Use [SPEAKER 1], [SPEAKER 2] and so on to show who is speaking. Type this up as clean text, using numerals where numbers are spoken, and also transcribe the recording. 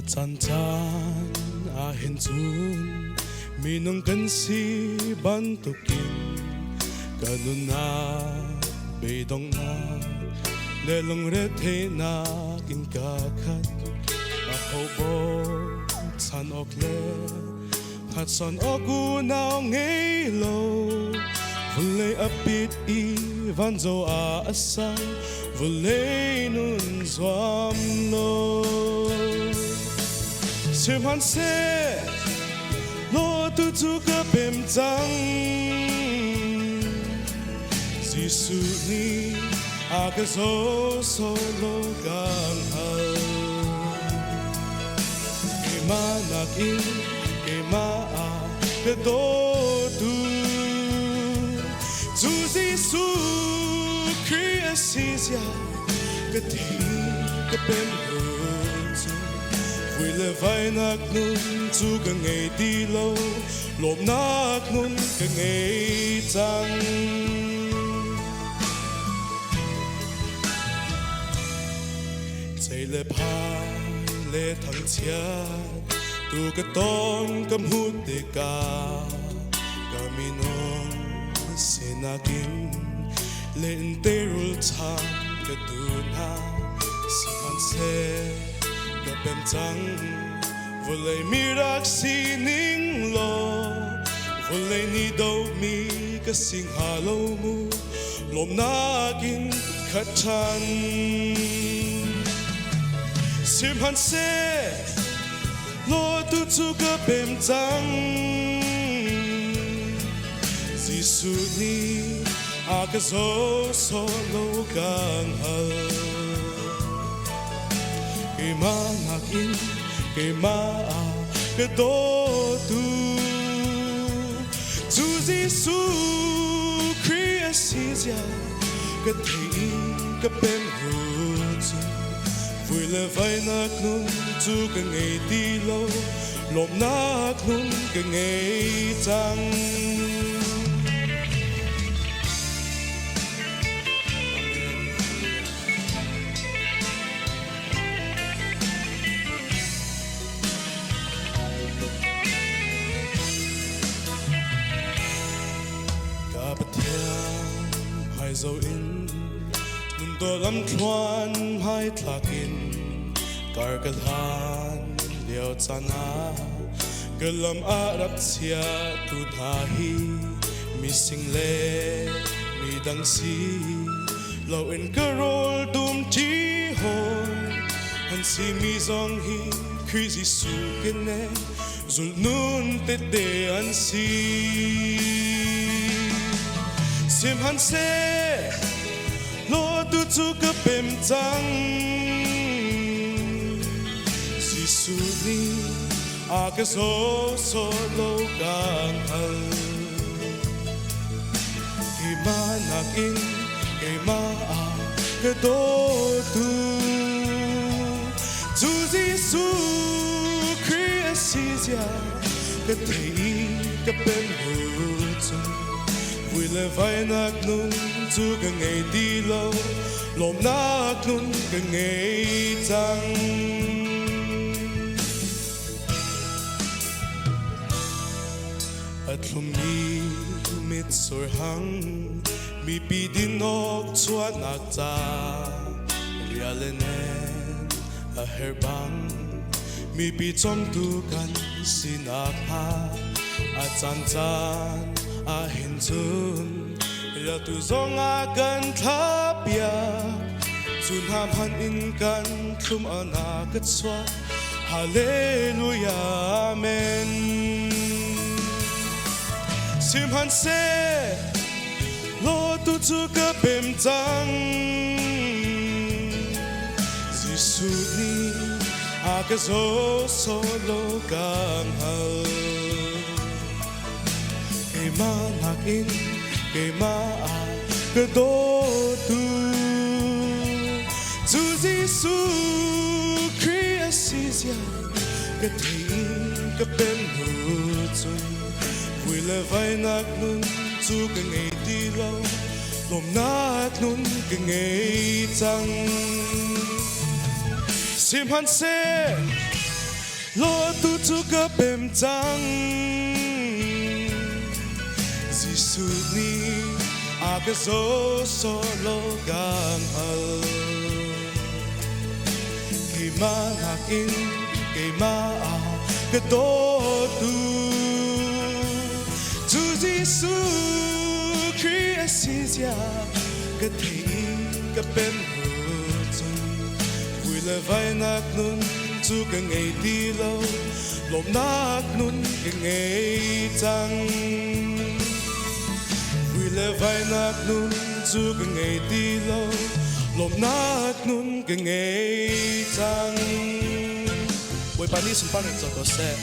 [SPEAKER 1] chan chan hen chun minung kan si ban tukin kanuna beidong na lelong re the na kin ka khat a hobo chan ok le hat son ogu now ngei lo vule apit I van zo a asang vule nun zwam lo sim han se lo tu tu ka bem chang jisu ni a ka zo so lo gang hal ke ma na kin ke ma a ke do tu tu jisu Christia ke ti ke bem vui le vai nak nun chu ka ngei ti lo lom nak nun ka ngei chang chei le phai le thang chia tu ka ton kam hu te ka kaminon sinakin le interul chang ka tu na siman se ka bem chang volei mirak sining lo volei ni do mi ka sing halo mu lom nakin khathan sim han se lo tu chu ka bem chang jisu ni a ka zo so lo kang hal ke ma nakin ke ma a ke do tu tu jisu Christia ke thi ke bem hu chu vui le vai nak nun chu ke ngei ti lo lom nak nun ke ngei chang zo in nun do lam thuan hai thakin kar kal han leo chana galam arap chia tu tha hi mi sing le mi dang si lo in karol dum chi hoi han si mi zong hi crazy su kene zul nun te de an si sim han se lo tu chu ka bem chang jisu ni a ka zo so lo kang hal ke ma na kin ke ma a ka do tu tu jisu Christia ka thei ka bem hu chu vui le vai nak nun chu ka ngei ti lo lom nak nun ka ngei chang at lumi mit sur hang mi pi din nok chuan nak cha rialenen a herbang mi pi chom tu kan sinak ha a chan chan a hin chun ra tu zong a kan thapia chun ham han in kan thum ana ka chwa hallelujah amen sim han se lo tu chu ka bem chang jisu ni a ka zo so lo kang hal ke ma nakin ke ma a ka do tu tu jisu Christia ka thi ka bem hu chu vui le vai nak nun chu ka ngei ti lo lom nak nun ka ngei chang sim han se lo tu chu ka bem chang Giêsu ni aga zo solo gang al Kay manakin kay maa ka do tu Tu Giêsu Christia ka thi ka bem Vui là vai nạc nun chu ka ngày đi lâu lộp nạc nun ka ngày trăng Vui là vai nạc nun chu ka ngày đi lâu lộp nạc nun ka ngày trăng Vui bà đi xung quanh cho có xe